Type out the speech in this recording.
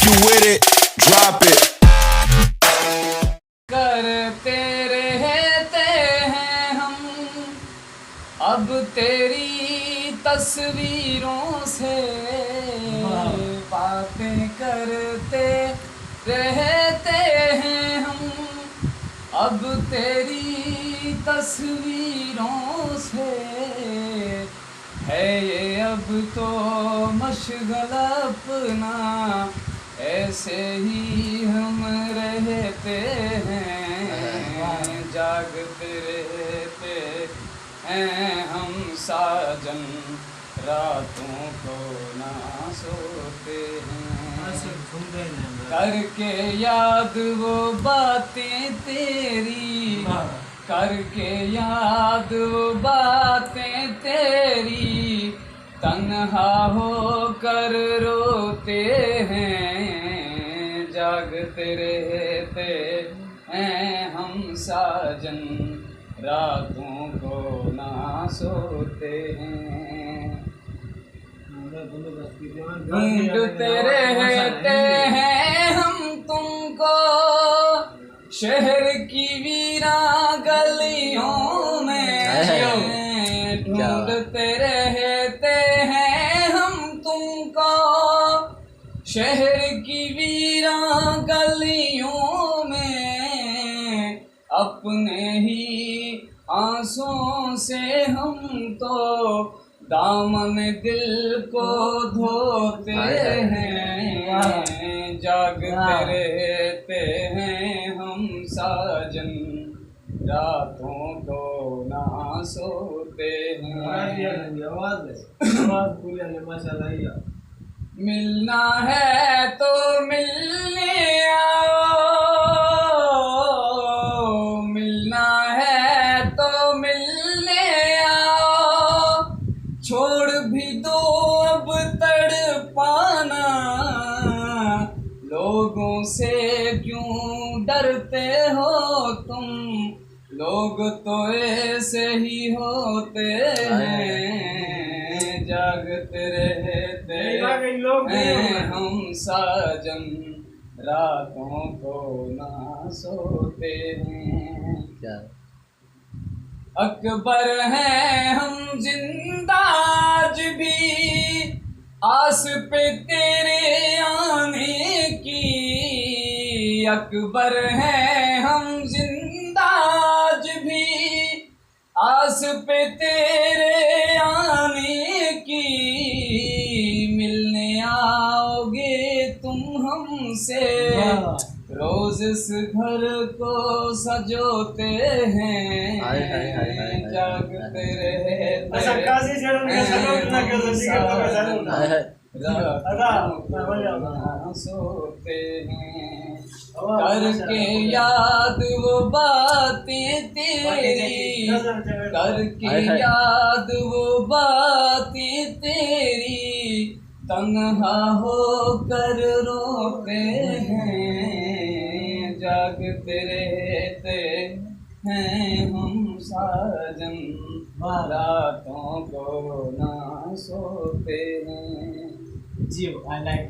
If you with it, drop it. करते रहते हैं हम अब तेरी तस्वीरों से बातें करते रहते हैं हम अब तेरी तस्वीरों से है ये अब तो मशगल अपना ऐसे ही हम रहते हैं जागते रहते हैं हम साजन रातों को ना सोते हैं करके याद वो बातें तेरी करके याद वो बातें तेरी तन्हा होकर रोते हैं जागते रहते हैं हम साजन रातों को ना सोते हैं ढूंढते रहते हैं हम तुमको शहर की वीरा गलियों में ढूंढते रहते हैं हम तुमको शहर की वीरा गलियों में अपने ही आंसुओं से हम तो दामन दिल को धोते हैं जागते रहते हैं हम साजन रातों को ना सोते हैं मिलना है तो मिलने आओ मिलना है तो मिलने आओ छोड़ भी दो अब तड़पाना लोगों से क्यों डरते हो तुम लोग तो ऐसे ही होते हैं जागते रहते हैं हम साजन रातों को ना सोते हैं अकबर हैं हम जिंदा आज भी आस पे तेरे आने की अकबर हैं हम जिंदा आज भी आस पे तेरे आने की मिलने आओगे तुम हमसे रोज इस घर को सजोते हैं जागते रहते सोते हैं करके याद वो बातें तेरी करके याद वो बातें तेरी तन्हा होकर रोते हैं जागते रहते हैं हम साजन रातों को ना सोते हैं जी आई लाइक